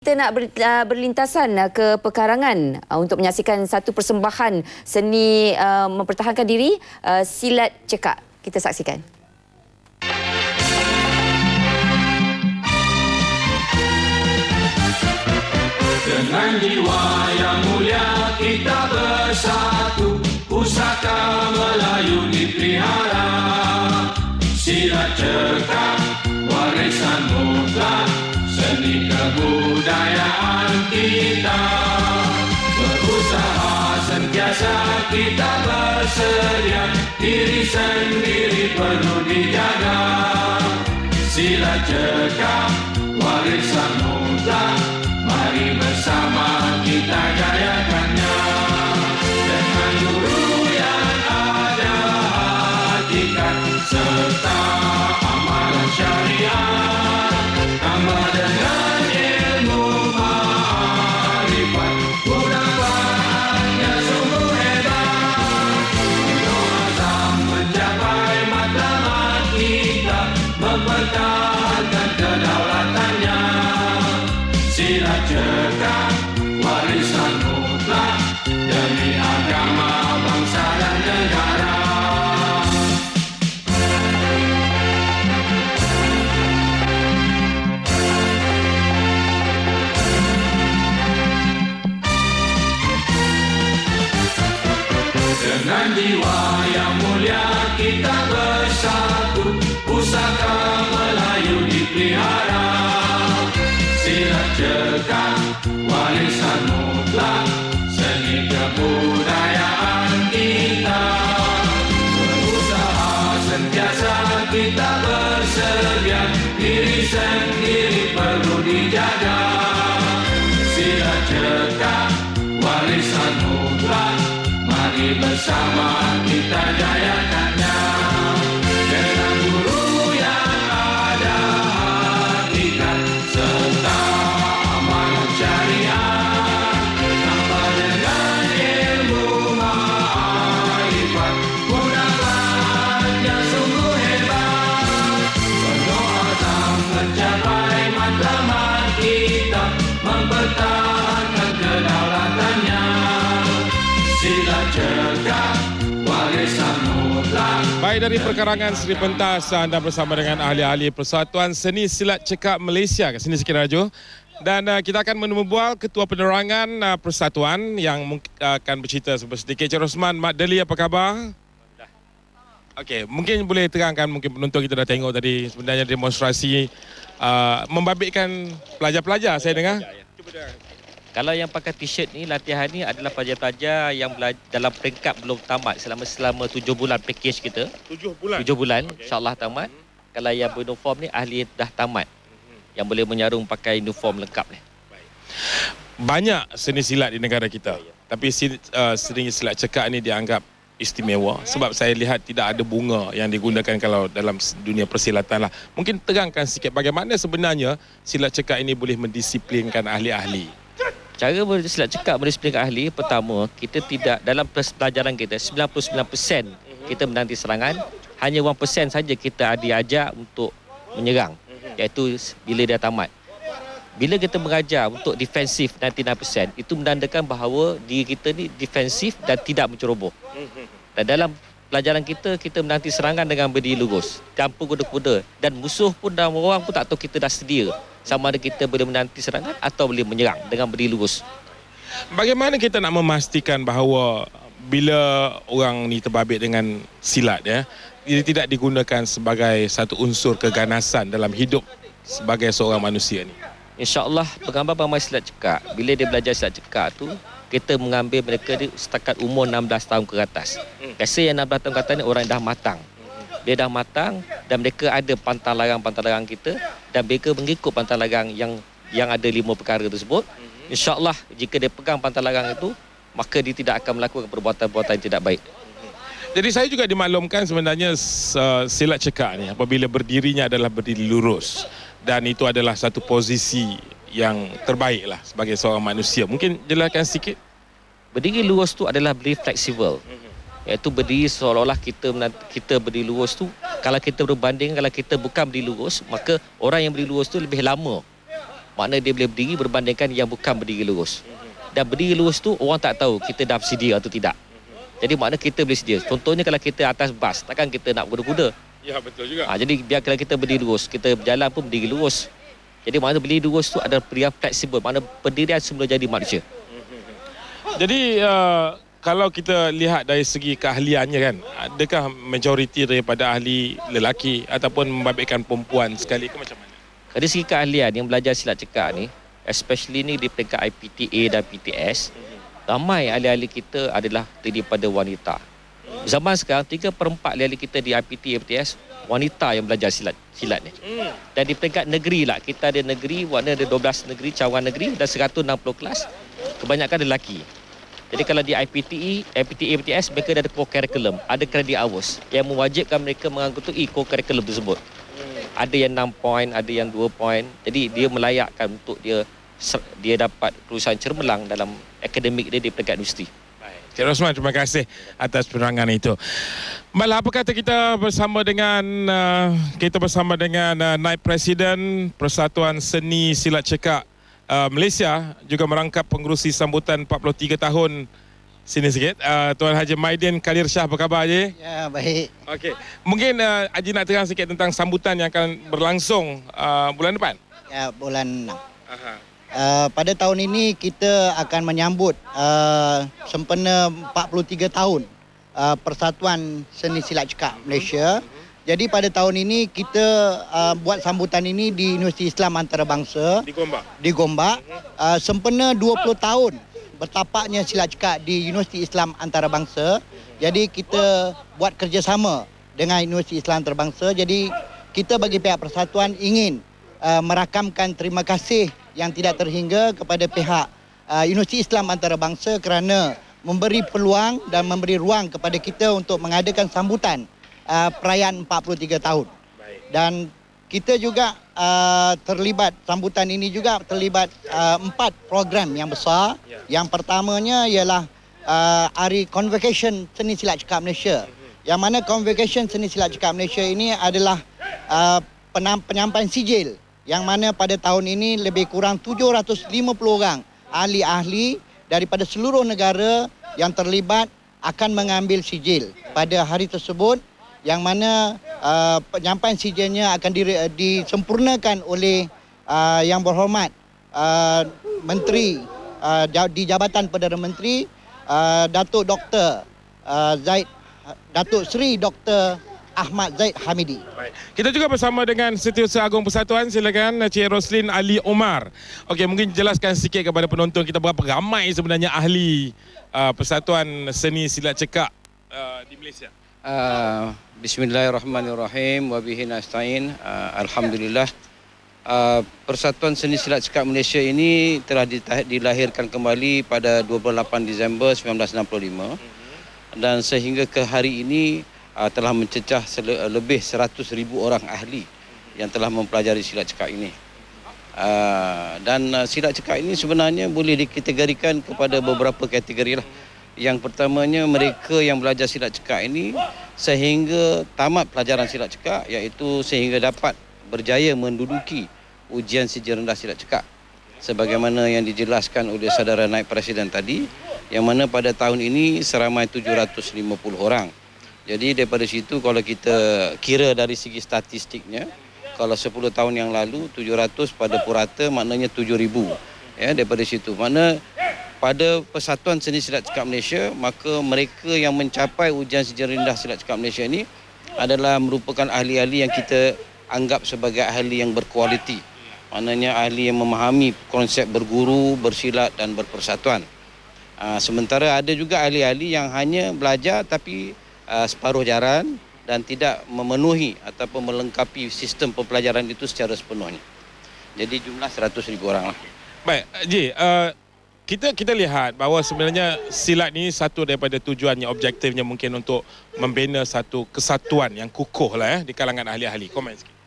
kita nak berlintasan ke pekarangan untuk menyaksikan satu persembahan seni mempertahankan diri, silat cekak. Kita saksikan. Dengan jiwa yang mulia kita bersatu, pusaka Melayu dipelihara. Silat cekak warisan mutlak, seni kebudayaan kita. Berusaha sentiasa kita bersedia, diri sendiri perlu dijaga. Silat cekak warisan mutlak, mari bersama kita jayakannya. Dengan guru yang ada hatikan serta amalan syariat, tambah dengan ilmu ma'rifat, gunakannya sungguh hebat. Penuh azam mencapai matlamat kita, mempertahankan kedaulatannya. Silat cekak warisan mutlak, demi agama, bangsa dan negara. Dengan jiwa yang mulia kita bersatu, pusaka Melayu dipelihara. Silat cekak warisan mutlak, seni kebudayaan kita. Berusaha sentiasa kita bersedia, diri sendiri perlu dijaga. Silat cekak warisan mutlak, mari bersama kita jayakannya. Dengan guru yang ada hatikan serta amalan syariat, tambah dengan ilmu ma'rifat, gunakannya sungguh hebat. Penuh azam mencapai matlamat kita, mempertahankan kedaulatannya. Silat cekak warisan mutlak. Baik, dari perkarangan Seri Pentas, anda bersama dengan ahli-ahli Persatuan Seni Silat Cekak Malaysia kat sini sikit Rajo. Dan kita akan menembual Ketua Penerangan Persatuan yang akan bercerita sedikit. Cik Rosman, Mak Deli, apa khabar? Okey, mungkin boleh terangkan, mungkin penonton kita dah tengok tadi sebenarnya demonstrasi membabitkan pelajar-pelajar saya dengar. Cuba terang. Kalau yang pakai t-shirt ni, latihan ni adalah pelajar-pelajar yang dalam peringkat belum tamat selama 7 bulan package kita. 7 bulan? 7 bulan, okay. InsyaAllah tamat. Kalau yang beruniform ni, ahli dah tamat. Yang boleh menyarum pakai uniform lengkap ni. Banyak seni silat di negara kita. Tapi seni silat cekak ni dianggap istimewa. Sebab saya lihat tidak ada bunga yang digunakan kalau dalam dunia persilatan lah. Mungkin terangkan sikit bagaimana sebenarnya silat cekak ini boleh mendisiplinkan ahli-ahli. Cara silat cekak mendisiplinkan ahli, pertama, kita tidak, dalam pelajaran kita, 99% kita menanti serangan, hanya 1% saja kita diajar untuk menyerang, iaitu bila dia tamat. Bila kita mengajar untuk defensif 99%, itu menandakan bahawa diri kita ni defensif dan tidak menceroboh. Dan dalam pelajaran kita, kita menanti serangan dengan berdiri lurus, tanpa kuda-kuda. Dan musuh pun dan orang pun tak tahu kita dah sedia. Sama ada kita boleh menanti serangan atau boleh menyerang dengan berdiri lurus. Bagaimana kita nak memastikan bahawa bila orang ni terbabit dengan silat, dia tidak digunakan sebagai satu unsur keganasan dalam hidup sebagai seorang manusia ni? InsyaAllah penggambar pemain silat cekak, bila dia belajar silat cekak tu, kita mengambil mereka setakat umur 16 tahun ke atas. Biasa yang 16 tahun ke atas ni orang dah matang. Dia dah matang dan mereka ada pantang larang kita, dan mereka mengikut pantang larang yang ada 5 perkara tersebut. InsyaAllah jika dia pegang pantang larang itu, maka dia tidak akan melakukan perbuatan-perbuatan yang tidak baik. Jadi saya juga dimaklumkan sebenarnya silat cekak ni apabila berdirinya adalah berdiri lurus, dan itu adalah satu posisi yang terbaik lah sebagai seorang manusia. Mungkin jelaskan sikit. Berdiri lurus tu adalah berdiri fleksibel. Iaitu berdiri seolah-olah kita berdiri lurus tu, kalau kita berbanding, kalau kita bukan berdiri lurus, maka orang yang berdiri lurus tu lebih lama Makna dia boleh berdiri berbandingkan yang bukan berdiri lurus. Dan berdiri lurus tu orang tak tahu kita dah bersedia atau tidak. Jadi makna kita boleh sedia. Contohnya kalau kita atas bas, takkan kita nak berkuda-kuda. Ya, betul juga. Jadi biar kalau kita berdiri lurus, kita berjalan pun berdiri lurus. Jadi makna berdiri lurus tu adalah yang fleksibel. Makna pendirian semula jadi manusia. Jadi kalau kita lihat dari segi keahliannya kan, adakah majoriti daripada ahli lelaki ataupun membabitkan perempuan sekali ke macam mana? Dari segi keahlian yang belajar silat cekak ni, especially ni di peringkat IPTA dan PTS, ramai ahli-ahli kita adalah daripada wanita. Zaman sekarang 3/4 ahli-ahli kita di IPTA PTS wanita yang belajar silat ni. Dan di peringkat negeri lah, kita ada negeri, warna ada 12 negeri, cawangan negeri dan 160 kelas, kebanyakan lelaki. Jadi kalau di IPTA PTS mereka ada core curriculum, ada credit hours yang mewajibkan mereka mengikuti core curriculum tersebut. Ada yang 6 poin, ada yang 2 poin. Jadi dia melayakkan untuk dia dapat peluasan cermelang dalam akademik dia di peringkat industri. Cik Rosman, terima kasih atas penerangan itu. Baiklah, apa kata kita bersama dengan Naib Presiden Persatuan Seni Silat Cekak Malaysia, juga merangkap pengerusi sambutan 43 tahun. Sini sikit, Tuan Haji Maidin Kadir Shah, apa khabar Haji? Ya, baik. Okey, mungkin Haji nak terang sikit tentang sambutan yang akan berlangsung bulan depan? Ya, bulan 6. Pada tahun ini kita akan menyambut sempena 43 tahun Persatuan Seni Silat Cekak Malaysia. Jadi pada tahun ini kita buat sambutan ini di Universiti Islam Antarabangsa di Gombak. Sempena 20 tahun bertapaknya silat cekak di Universiti Islam Antarabangsa. Jadi kita buat kerjasama dengan Universiti Islam Antarabangsa. Jadi kita bagi pihak persatuan ingin merakamkan terima kasih yang tidak terhingga kepada pihak Universiti Islam Antarabangsa kerana memberi peluang dan memberi ruang kepada kita untuk mengadakan sambutan perayaan 43 tahun. Dan kita juga terlibat, sambutan ini juga terlibat 4 program yang besar. Yang pertamanya ialah Hari Convocation Seni Silat Cekak Malaysia. Yang mana Convocation Seni Silat Cekak Malaysia ini adalah penyampaian sijil, yang mana pada tahun ini lebih kurang 750 orang ahli-ahli daripada seluruh negara yang terlibat akan mengambil sijil pada hari tersebut, yang mana penyampaian sijilnya akan disempurnakan oleh Yang Berhormat Menteri di Jabatan Perdana Menteri, Datuk Seri Dr. Ahmad Zaid Hamidi. Baik. Kita juga bersama dengan Setiausaha Agung Persatuan, silakan Cik Roslin Ali Omar. Okey, mungkin jelaskan sikit kepada penonton kita berapa ramai sebenarnya ahli Persatuan Seni Silat Cekak di Malaysia. Bismillahirrahmanirrahim. Wabihi nasta'in. Alhamdulillah. Persatuan Seni Silat Cekak Malaysia ini telah dilahirkan kembali pada 28 Disember 1965. Dan sehingga ke hari ini telah mencecah lebih 100,000 orang ahli yang telah mempelajari silat cekak ini. Dan silat cekak ini sebenarnya boleh dikategorikan kepada beberapa kategori lah. Yang pertamanya, mereka yang belajar silat cekak ini sehingga tamat pelajaran silat cekak, iaitu sehingga dapat berjaya menduduki ujian sijil rendah silat cekak. Sebagaimana yang dijelaskan oleh saudara Naib Presiden tadi, yang mana pada tahun ini seramai 750 orang. Jadi daripada situ kalau kita kira dari segi statistiknya, kalau 10 tahun yang lalu 700 pada purata maknanya 7,000. Ya, daripada situ. Mana pada Persatuan Seni Silat Cekak Malaysia, maka mereka yang mencapai ujian sijil rendah silat cekak Malaysia ini adalah merupakan ahli-ahli yang kita anggap sebagai ahli yang berkualiti. Maknanya ahli yang memahami konsep berguru, bersilat dan berpersatuan. Sementara ada juga ahli-ahli yang hanya belajar tapi separuh jalan dan tidak memenuhi ataupun melengkapi sistem pembelajaran itu secara sepenuhnya. Jadi jumlah 100,000 orang lah. Baik, Ji, kita lihat bahawa sebenarnya silat ni satu daripada tujuannya, objektifnya mungkin untuk membina satu kesatuan yang kukuh lah di kalangan ahli-ahli. Komen sikit.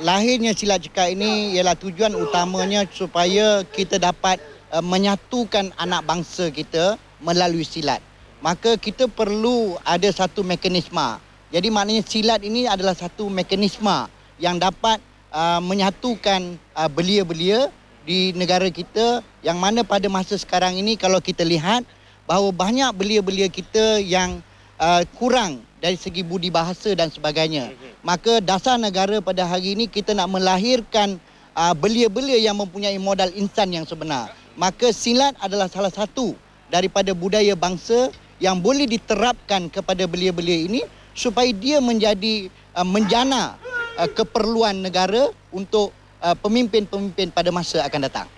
Lahirnya silat cekak ini ialah tujuan utamanya supaya kita dapat menyatukan anak bangsa kita melalui silat. Maka kita perlu ada satu mekanisme. Jadi maknanya silat ini adalah satu mekanisme yang dapat menyatukan belia-belia di negara kita, yang mana pada masa sekarang ini kalau kita lihat bahawa banyak belia-belia kita yang kurang dari segi budi bahasa dan sebagainya. Maka dasar negara pada hari ini kita nak melahirkan belia-belia yang mempunyai modal insan yang sebenar. Maka silat adalah salah satu daripada budaya bangsa yang boleh diterapkan kepada belia-belia ini supaya dia menjadi menjana keperluan negara untuk pemimpin-pemimpin pada masa akan datang.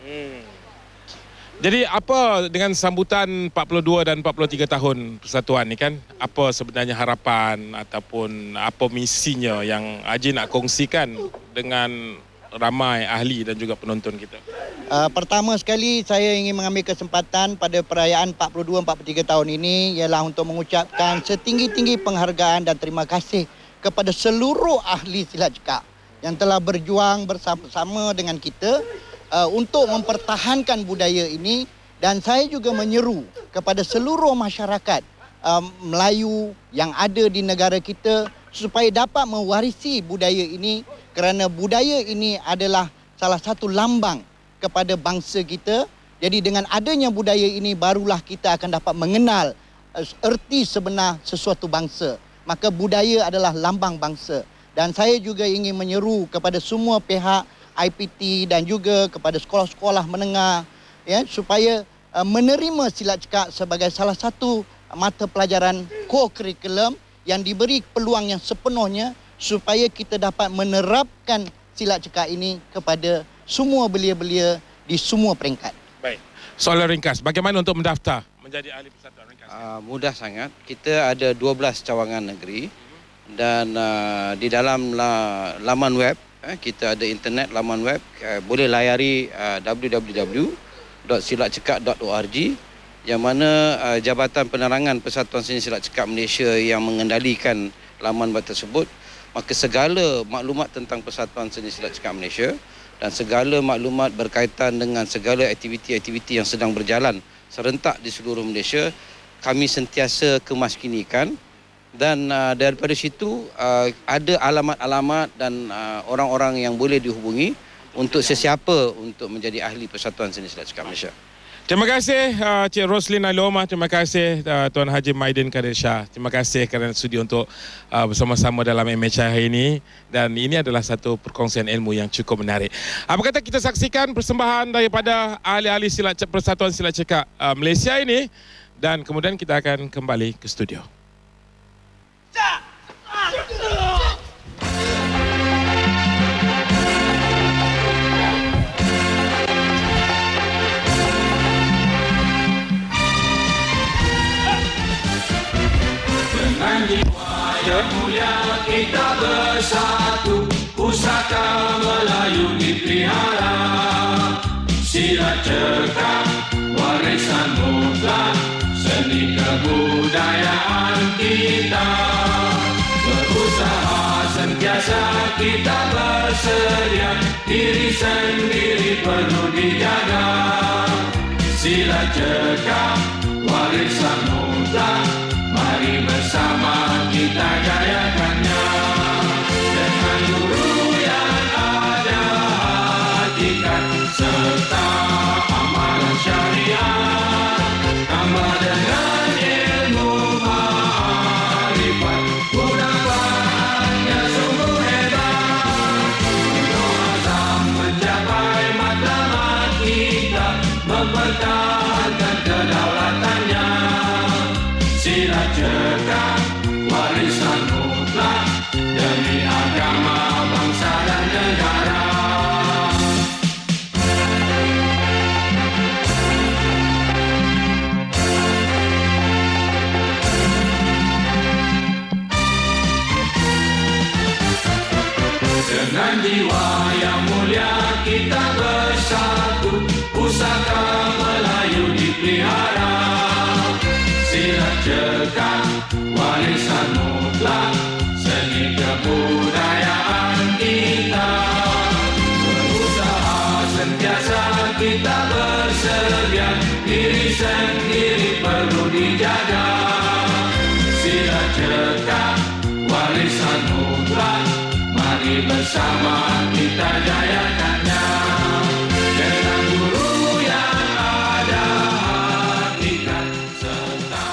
Jadi apa dengan sambutan 42 dan 43 tahun persatuan ni kan? Apa sebenarnya harapan ataupun apa misinya yang Haji nak kongsikan dengan ramai ahli dan juga penonton kita? Pertama sekali saya ingin mengambil kesempatan pada perayaan 42-43 tahun ini ialah untuk mengucapkan setinggi-tinggi penghargaan dan terima kasih kepada seluruh ahli silat cekak yang telah berjuang bersama-sama dengan kita untuk mempertahankan budaya ini, dan saya juga menyeru kepada seluruh masyarakat Melayu yang ada di negara kita supaya dapat mewarisi budaya ini, kerana budaya ini adalah salah satu lambang kepada bangsa kita. Jadi dengan adanya budaya ini barulah kita akan dapat mengenal erti sebenar sesuatu bangsa. Maka budaya adalah lambang bangsa. Dan saya juga ingin menyeru kepada semua pihak IPT dan juga kepada sekolah-sekolah menengah ya, supaya menerima silat cekak sebagai salah satu mata pelajaran core curriculum yang diberi peluang yang sepenuhnya supaya kita dapat menerapkan silat cekak ini kepada semua belia-belia di semua peringkat. Baik. Soalan ringkas, bagaimana untuk mendaftar menjadi ahli persatuan ringkas? Mudah sangat. Kita ada 12 cawangan negeri dan di dalam laman web kita ada internet, laman web, boleh layari www.silatcekak.org, yang mana Jabatan Penerangan Persatuan Seni Silat Cekak Malaysia yang mengendalikan laman web tersebut. Maka segala maklumat tentang Persatuan Seni Silat Cekak Malaysia dan segala maklumat berkaitan dengan segala aktiviti-aktiviti yang sedang berjalan serentak di seluruh Malaysia, kami sentiasa kemaskinikan. Dan daripada situ ada alamat-alamat dan orang-orang yang boleh dihubungi untuk sesiapa untuk menjadi ahli Persatuan Seni Silat Cekak Malaysia. Terima kasih Cik Roslin Aloma, terima kasih Tuan Haji Maidin Kadir Shah. Terima kasih kerana sudi untuk bersama-sama dalam MHI hari ini, dan ini adalah satu perkongsian ilmu yang cukup menarik. Apa kata kita saksikan persembahan daripada ahli-ahli Persatuan Silat Cekak Malaysia ini, dan kemudian kita akan kembali ke studio. Dengan jiwa yang mulia kita bersatu, pusaka Melayu dipelihara. Silat cekak warisan mutlak, seni kebudayaan kita. Berusaha sentiasa kita bersedia, diri sendiri perlu dijaga. Silat cekak warisan mutlak, mari bersama kita jayakannya. Dengan guru yang ada hatikan serta amalan syariat, tambah dengan ilmu ma'rifat, gunakannya sungguh hebat. Untuk azam mencapai matlamat kita, mempertahankan kedaulatannya. Silat cekak warisan mutlak demi agama, bangsa dan negara. Dengan jiwa yang mulia kita bersatu, pusaka Melayu dipelihara. Silat cekak warisan mutlak, seni kebudayaan kita. Berusaha sentiasa kita bersedia, diri sendiri perlu dijaga. Silat cekak warisan mutlak, mari Mari bersama kita jayakannya.